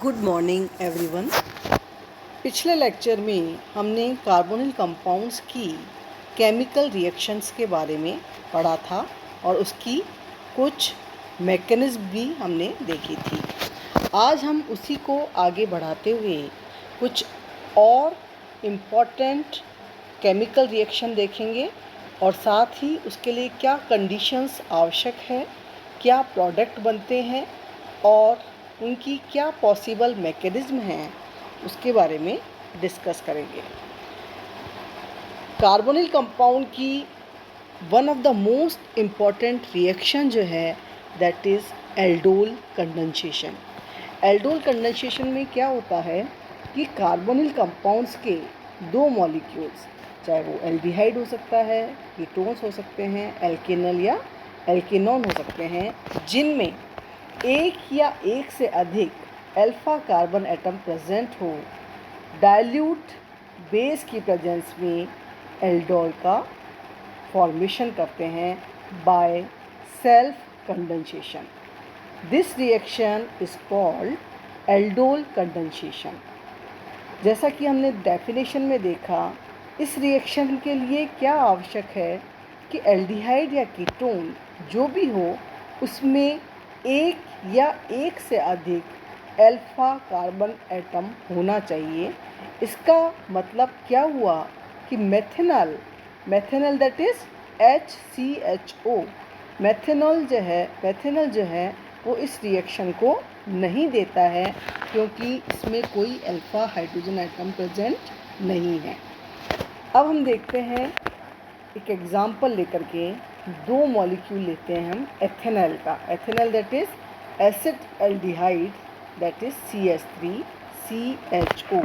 Good morning everyone. पिछले lecture में हमने कार्बोनिल कंपाउंड्स की केमिकल रिएक्शंस के बारे में पढ़ा था और उसकी कुछ मैकेनिज्म भी हमने देखी थी। आज हम उसी को आगे बढ़ाते हुए कुछ और इम्पॉर्टेंट केमिकल रिएक्शन देखेंगे और साथ ही उसके लिए क्या कंडीशंस आवश्यक है, क्या प्रोडक्ट बनते हैं और उनकी क्या पॉसिबल मैकेनिज्म हैं, उसके बारे में डिस्कस करेंगे। कार्बोनिल कंपाउंड की one of the most important reaction जो है that is aldol condensation. Aldol condensation में क्या होता है कि कार्बोनिल कंपाउंड्स के दो मॉलिक्यूल्स, चाहे वो एल्डिहाइड हो सकता है, कीटोन्स हो सकते हैं, एल्केनल या एल्केनॉन हो सकते हैं, जिनमें एक या एक से अधिक अल्फा कार्बन एटम प्रेजेंट हो, डाइल्यूट बेस की प्रेजेंस में एल्डोल का फॉर्मेशन करते हैं by self condensation. This reaction is called aldol condensation. जैसा कि हमने डेफिनेशन में देखा, इस रिएक्शन के लिए क्या आवश्यक है कि एल्डिहाइड या कीटोन जो भी हो उसमें एक या एक से अधिक अल्फा कार्बन एटम होना चाहिए। इसका मतलब क्या हुआ कि methanol that is HCHO, methanol जो है वो इस रिएक्शन को नहीं देता है क्योंकि इसमें कोई अल्फा हाइड्रोजन एटम प्रेजेंट नहीं है। अब हम देखते हैं एक एग्जांपल लेकर के, दो मॉलिक्यूल लेते हैं हम एथेनॉल का। Ethanol that is acid aldehyde that is CH3CHO।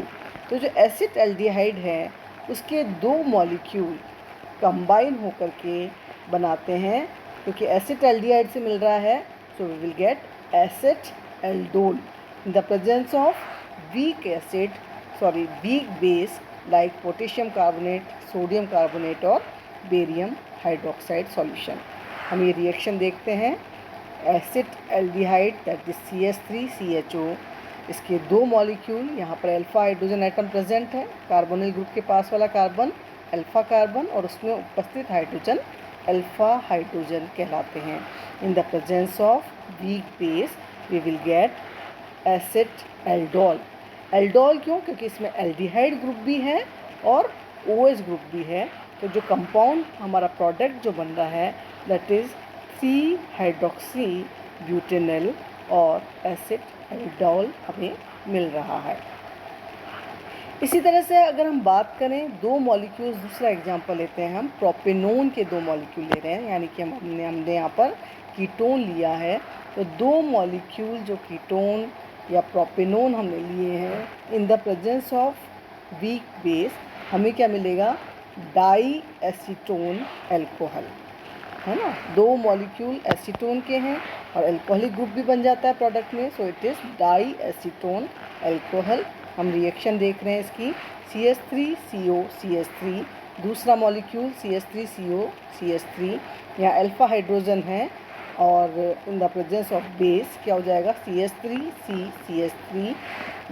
तो जो एसिड एल्डिहाइड है उसके दो मॉलिक्यूल कंबाइन होकर के बनाते हैं, क्योंकि एसिड एल्डिहाइड से मिल रहा है, so we will get acid aldol in the presence of weak base like potassium carbonate, sodium carbonate और बेरियम हाइड्रोक्साइड सॉल्यूशन। हम ये रिएक्शन देखते हैं। Acid aldehyde that is CH3CHO, इसके दो मॉलिक्यूल, यहाँ पर अल्फा हाइड्रोजन एटम प्रेजेंट है, कार्बोनिल ग्रुप के पास वाला कार्बन अल्फा कार्बन और उसमें उपस्थित हाइड्रोजन अल्फा हाइड्रोजन कहलाते हैं। In the presence of weak base we will get acid aldol. Aldol क्यों? क्योंकि इसमें एल्डिहाइड ग्रुप भी है और OH ग्रुप भी है। तो जो कंपाउंड हमारा प्रोडक्ट जो बन रहा है दैट इज़ 3 हाइड्रोक्सी ब्यूटेनॉल और एसिड एल्डोल हमें मिल रहा है। इसी तरह से अगर हम बात करें दो मॉलिक्यूल्स, दूसरा एग्जांपल लेते हैं हम, प्रोपेनोन के दो मॉलिक्यूल ले रहे हैं, यानी कि हमने यहाँ पर कीटोन लिया है। तो दो मॉलिक्यूल जो कीटोन या प्रोपेनोन हमने लिए हैं, in the presence of weak base हमें क्या मिलेगा? डाई एसीटोन एल्कोहल, है ना। दो मॉलिक्यूल एसीटोन के हैं और अल्कोहलिक ग्रुप भी बन जाता है प्रोडक्ट में, so it is diacetone alcohol. हम रिएक्शन देख रहे हैं इसकी, CH3CO CH3, दूसरा मॉलिक्यूल CH3CO CH3, यहाँ अल्फा हाइड्रोजन है और इन द प्रेजेंस ऑफ बेस क्या हो जाएगा? CH3CCH3,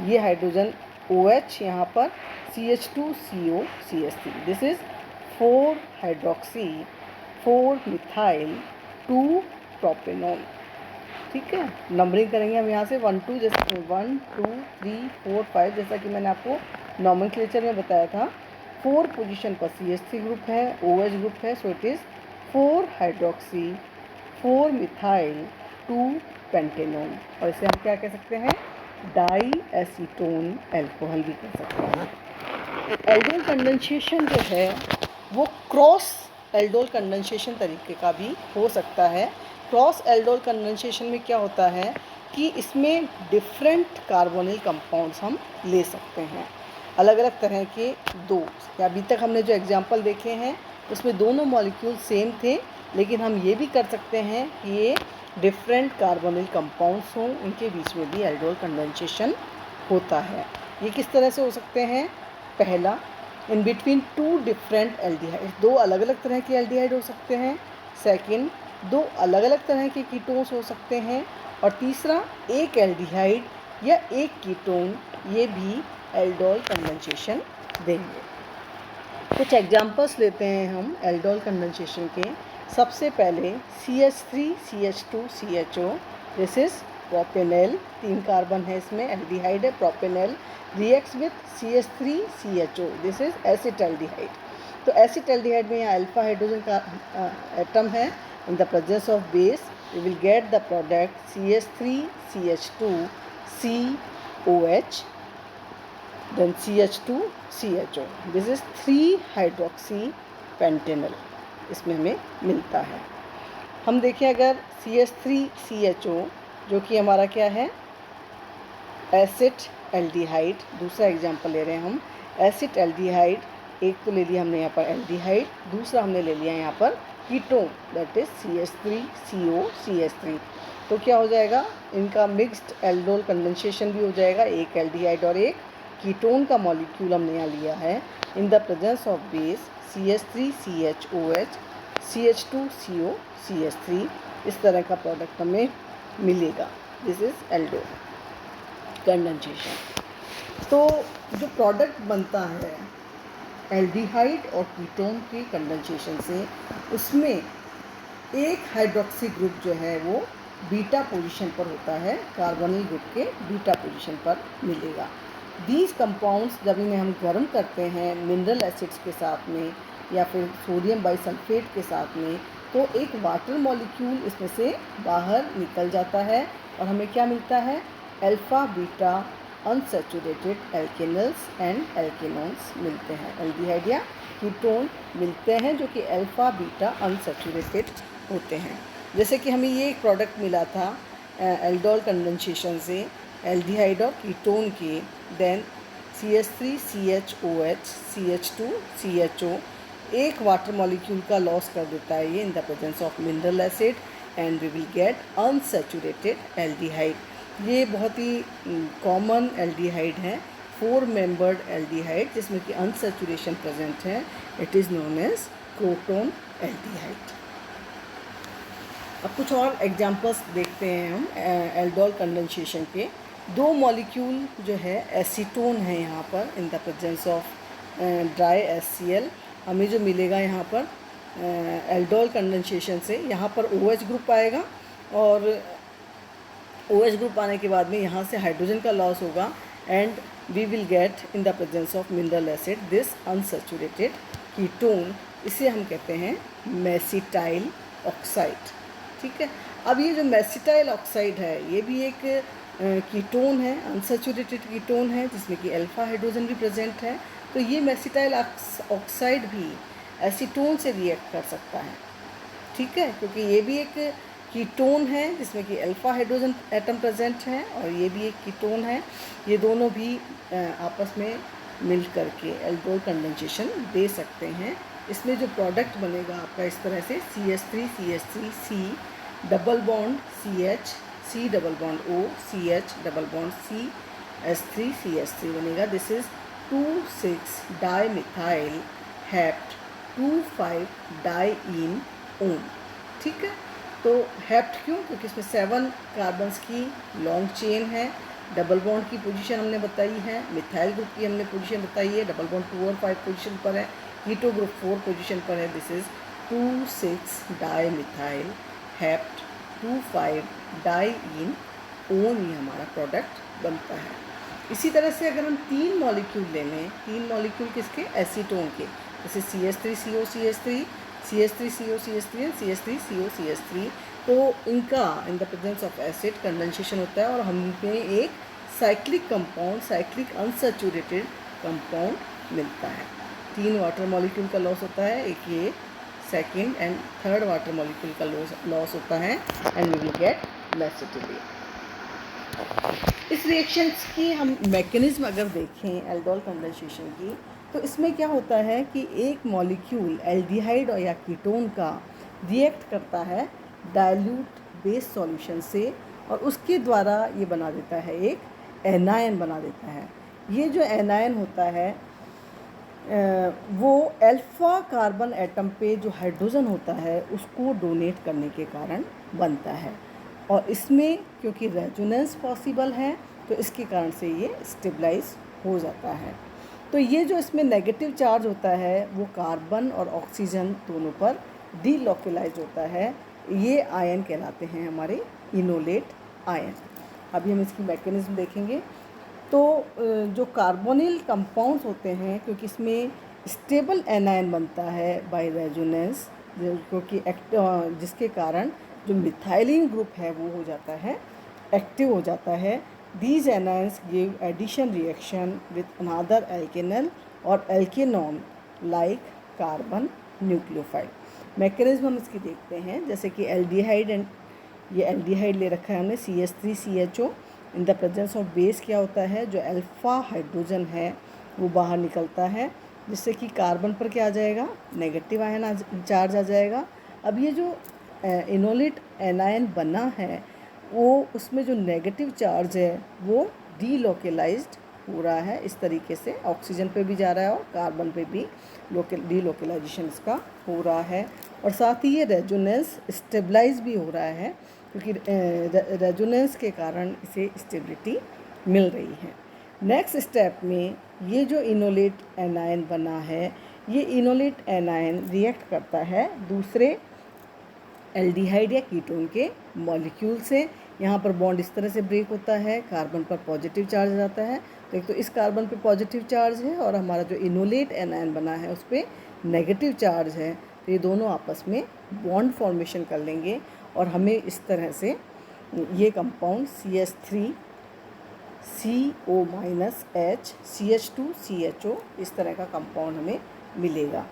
ये हाइड्रोजन OH यहाँ पर CH2COCH3। This is 4 hydroxy 4 methyl 2 propanol. ठीक है, नंबरिंग करेंगे हम यहाँ से 1 2, जैसे 1 2 3 4 5, जैसा कि मैंने आपको नॉमेनक्लेचर में बताया था। 4 पोजीशन पर CH3 ग्रुप है, OH ग्रुप है, so it is 4 hydroxy 4 methyl 2 pentanol, और इसे हम क्या कह सकते हैं? डाई एसीटोन एल्कोहल भी कह सकते हैं। एल्डोल कंडेंसेशन जो है वो क्रॉस एल्डोल कंडेंसेशन तरीके का भी हो सकता है। क्रॉस एल्डोल कंडेंसेशन में क्या होता है कि इसमें डिफरेंट कार्बोनिल कंपाउंड्स हम ले सकते हैं, अलग अलग तरह के दो, या अभी तक हमने जो एग्जांपल देखे हैं उसमें दोनों मॉलिक्यूल सेम थे, लेकिन हम ये भी कर सकते हैं कि ये डिफरेंट कार्बोनिल कंपाउंड्स हों, उनके बीच में भी एल्डोल कंडेंसेशन होता है। ये किस तरह से हो सकते हैं? पहला, इन बिटवीन 2 डिफरेंट एल्डिहाइड, दो अलग अलग तरह के एल्डिहाइड हो सकते हैं। सेकंड, दो अलग अलग तरह के कीटोन्स हो सकते हैं। और तीसरा, एक एल्डिहाइड या एक कीटोन, ये भी एल्डोल कंडेंसेशन देंगे। कुछ एग्जांपल्स लेते हैं हम एल्डोल कंडेंसेशन के। सबसे पहले CH3CH2CHO, this is propanol, 3 carbon है इसमें, एल्डिहाइड है propanol, reacts with CH3CHO, this is acetaldehyde. तो एसिटाल्डिहाइड में यहाँ अल्फा हाइड्रोजन का एटम है, in the presence of base we will get the product CH3CH2COH, then CH2CHO, this is 3-हाइड्रोक्सीपेंटेनॉल, इसमें हमें मिलता है। हम देखें अगर CH3CHO जो कि हमारा क्या है, एसिड एल्डिहाइड, दूसरा एग्जांपल ले रहे हैं हम। एसिड एल्डिहाइड, एक तो ले लिया हमने यहाँ पर एल्डिहाइड, दूसरा हमने ले लिया यहाँ पर कीटोन, दैट इज CH3COCH3। तो क्या हो जाएगा, इनका मिक्स्ड एल्डोल कंडेंसेशन भी हो जाएगा, एक एल्डिहाइड और एक कीटोन का मॉलिक्यूल हमने यहाँ लिया है, in the presence of base CH3CHOH CH2COCH3, इस तरह का प्रोडक्ट हमें मिलेगा, दिस इज एल्डोल कंडेंसेशन। तो जो प्रोडक्ट बनता है एल्डिहाइड और कीटोन के कंडेंसेशन से, उसमें एक हाइड्रोक्सी ग्रुप जो है वो बीटा पोजीशन पर होता है, कार्बोनिल ग्रुप के बीटा पोजीशन पर मिलेगा। दीज कंपाउंड्स जब इन्हें हम गर्म करते हैं मिनरल एसिड्स के साथ में या फिर सोडियम बाइसल्फेट के साथ में, तो एक वाटर मॉलिक्यूल इसमें से बाहर निकल जाता है और हमें क्या मिलता है, अल्फ़ा बीटा अनसैचुरेटेड एल्केनल्स एंड एल्केनॉन्स मिलते हैं, एल्डिहाइड या कीटोन मिलते हैं जो कि अल्फ़ा बीटा अनसैचुरेटेड होते हैं। जैसे कि हमें ये एक प्रोडक्ट मिला था एल्डोल कंडेंसेशन से, एल्डिहाइड और कीटोन के, देन CH3CHOH CH2CHO, एक वाटर मॉलिक्यूल का लॉस कर देता है ये in the presence of mineral acid and we will get unsaturated aldehyde. ये बहुत ही कॉमन एल्डिहाइड है, 4 मेंबर्ड एल्डिहाइड जिसमें कि अनसैचुरेशन प्रेजेंट है, it is known as crotonaldehyde. अब कुछ और एग्जांपल्स देखते हैं हम एल्डोल कंडेंसेशन के। 2 मॉलिक्यूल जो है एसीटोन है यहाँ पर, इन the presence of dry HCl, हमें जो मिलेगा यहाँ पर एल्डोल कंडेंसेशन से, यहाँ पर OH ग्रुप आएगा और OH ग्रुप आने के बाद में यहाँ से हाइड्रोजन का लॉस होगा and we will get in the presence of mineral acid this unsaturated ketone, इसे हम कहते हैं मेसिटाइल ऑक्साइड। ठीक है, अब ये जो मेसिटाइल ऑक्साइड है ये भी एक कीटोन है, अनसैचुरेटेड कीटोन है जिसमें कि अल्फा हाइड्रोजन भी प्रेजेंट है। तो ये मेसिटाइल ऑक्साइड भी एसीटोन से रिएक्ट कर सकता है, ठीक है, क्योंकि ये भी एक कीटोन है जिसमें कि अल्फा हाइड्रोजन एटम प्रेजेंट है और ये भी एक कीटोन है। ये दोनों भी आपस में मिल करके एल्डोल कंडेंसेशन दे सकते हैं। इसमें जो प्रोडक्ट बनेगा आपका इस तरह से CH3CH3 C double bond CH C double bond O CH double bond CH3CH3 बनेगा, this is 2,6 dimethyl hept 2,5 diyne own. ठीक है, तो हेप्ट क्यों, क्योंकि इसमें 7 कार्बन्स की लॉन्ग चेन है, डबल बॉन्ड की पोजीशन हमने बताई है, मिथाइल ग्रुप की हमने पोजीशन बताई है, डबल बॉन्ड 2 और 5 पोजीशन पर है, कीटो ग्रुप 4 पोजीशन पर है, this is 2,6 dimethyl hept 2,5 diyne own, ये हमारा प्रोडक्ट बनता है। इसी तरह से अगर हम 3 मॉलिक्यूल ले लें, 3 मॉलिक्यूल किसके, एसीटोन के, जैसे CH3COCH3 CH3COCH3 एंड CH3COCH3, तो इनका इन the presence of acid condensation होता है और हमें एक cyclic compound, cyclic unsaturated compound मिलता है। 3 वाटर मॉलिक्यूल का लॉस होता है, एक ये second and third water molecule का लॉस होता है एंड वी विल गेट मेसिटिलिटी। इस रिएक्शंस की हम मैकेनिज्म अगर देखें एल्डोल कंडेंसेशन की, तो इसमें क्या होता है कि एक मॉलिक्यूल एल्डिहाइड और या कीटोन का रिएक्ट करता है डाइल्यूट बेस सॉल्यूशन से और उसके द्वारा ये बना देता है एक एनायन बना देता है। ये जो एनायन होता है वो अल्फ़ा कार्बन एटम पे जो हाइड्रोजन होता है उसको डोनेट करने के कारण बनता है और इसमें क्योंकि रेजोनेंस पॉसिबल है तो इसके कारण से ये स्टेबलाइज हो जाता है। तो ये जो इसमें नेगेटिव चार्ज होता है वो कार्बन और ऑक्सीजन दोनों पर डीलोकलाइज होता है। ये आयन कहलाते हैं हमारे इनोलेट आयन। अभी हम इसकी मैकेनिज्म देखेंगे। तो जो कार्बोनिल कंपाउंड्स होते हैं, क्योंकि इसमें स्टेबल एनायन बनता है बाय रेजोनेंस, क्योंकि जिसके कारण जो मिथाइलिन ग्रुप है वो हो जाता है एक्टिव हो जाता है। These anions give addition reaction with another alkanal और alkanone like carbon nucleophile. Mechanism हम इसकी देखते हैं, जैसे कि एल्डिहाइड एंड ये एल्डिहाइड ले रखा है हमने CH3CHO। In the presence of base क्या होता है, जो अल्फा हाइड्रोजन है वो बाहर निकलता है, जिससे कि कार्बन पर क्या आ जाएगा, नेगेटिव आयन चार्ज आ जाएगा। अब ये जो इनोलेट एनायन बना है वो उसमें जो नेगेटिव चार्ज है वो डीलोकलाइज्ड हो रहा है। इस तरीके से ऑक्सीजन पे भी जा रहा है और कार्बन पे भी डीलोकलाइजेशन इसका हो रहा है। और साथ ही ये रेजोनेंस स्टेबलाइज भी हो रहा है, क्योंकि रेजोनेंस के कारण इसे स्टेबिलिटी मिल रही है। नेक्स्ट स्टेप में ये जो इनोलेट एनायन बना है, ये इनोलेट एनायन रिएक्ट करता है दूसरे एल्डिहाइड या कीटोन के मॉलिक्यूल से। यहाँ पर बॉन्ड इस तरह से ब्रेक होता है, कार्बन पर पॉजिटिव चार्ज आता है। तो एक तो इस कार्बन पे पॉजिटिव चार्ज है और हमारा जो इनोलेट एनायन बना है उस पर नेगेटिव चार्ज है। तो ये दोनों आपस में बॉन्ड फॉर्मेशन कर लेंगे और हमें इस तरह से ये कंपाउंड CH3CO- CH2CHO इस तरह का कंपाउंड हमें मिलेगा,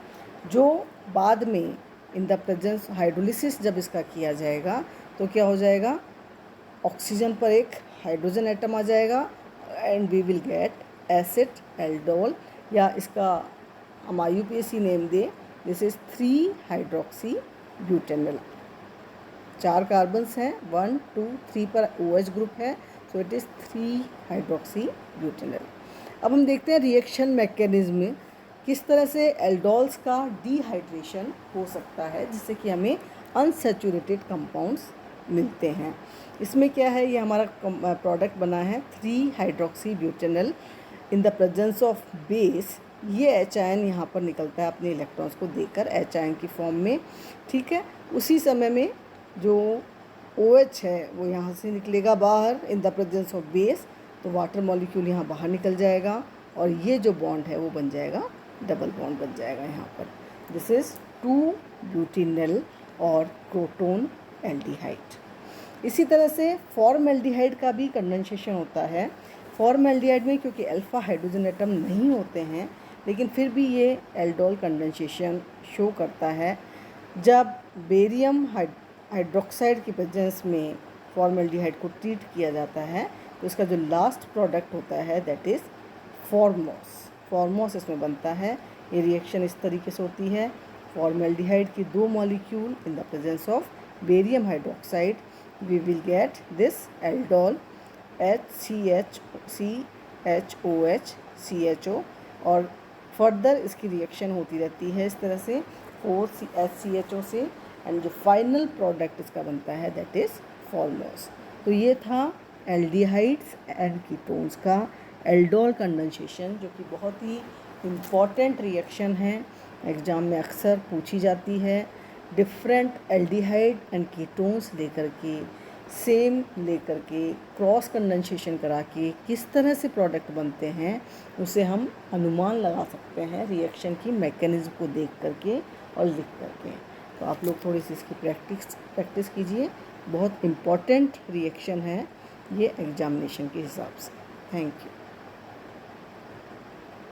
जो बाद में इन द प्रेजेंस हाइड्रोलिसिस जब इसका किया जाएगा तो क्या हो जाएगा, ऑक्सीजन पर एक हाइड्रोजन एटम आ जाएगा and we will get acid aldol, या इसका हम IUPAC नेम दे, this is 3 hydroxy butanol. 4 carbons हैं, 1 2 3 पर OH ग्रुप है, so it is 3 hydroxy butanol. अब हम देखते हैं रिएक्शन मैकेनिज्म, किस तरह से एल्डोल्स का डिहाइड्रेशन हो सकता है जिससे कि हमें अनसैचुरेटेड कंपाउंड्स मिलते हैं। इसमें क्या है, ये हमारा प्रोडक्ट बना है 3 hydroxy butanol. In the presence of base ये H आयन यहाँ पर निकलता है अपने इलेक्ट्रॉन्स को देकर H आयन की फॉर्म में, ठीक है। उसी समय में जो OH है वो यहाँ से निकलेगा बाहर इन द प्रेजेंस ऑफ बेस, तो वाटर मॉलिक्यूल यहाँ बाहर निकल जाएगा और ये जो बॉन्ड है वो बन जाएगा डबल बॉन्ड बन जाएगा यहाँ पर। दिस इज़ 2 ब्यूटेनॉल और क्रोटोन एल्डिहाइड। इसी तरह से फॉर्मल्डिहाइड का भी कंडेंसेशन होता है। फॉर्मल्डिहाइड में क्योंकि अल्फा हाइड्रोजन एटम नहीं होते हैं, लेकिन फिर भी ये एल्डोल कंडेंसेशन शो करता है। जब बेरियम हाइड्रोक्साइड की प्रेजेंस में फॉर्मल्डिहाइड को ट्रीट किया जाता है तो इसका जो लास्ट प्रोडक्ट होता है दैट इज़ फॉर्मोस इसमें बनता है। ये रिएक्शन इस तरीके से होती है, फॉर्मल्डिहाइड की 2 molecule in the presence of barium hydroxide, we will get this aldol HCHOH और फर्दर इसकी रिएक्शन होती रहती है इस तरह से 4HCHO से, एंड जो फाइनल प्रोडक्ट इसका बनता है दैट इज़ फॉर्मोस। तो ये था एल्डिहाइड्स एंड कीटोन्स का एल्डोल कंडेंसेशन, जो कि बहुत ही इम्पॉर्टेंट रिएक्शन है, एग्ज़ाम में अक्सर पूछी जाती है। डिफरेंट एल्डिहाइड एंड कीटोन्स लेकर के, सेम लेकर के, क्रॉस कंडेंसेशन करा के किस तरह से प्रोडक्ट बनते हैं उसे हम अनुमान लगा सकते हैं रिएक्शन की मैकेनिज्म को देख करके और लिख करके। तो आप लोग थोड़ी सी इसकी प्रैक्टिस कीजिए, बहुत इम्पॉर्टेंट रिएक्शन है ये एग्जामिनेशन के हिसाब से। Thank you.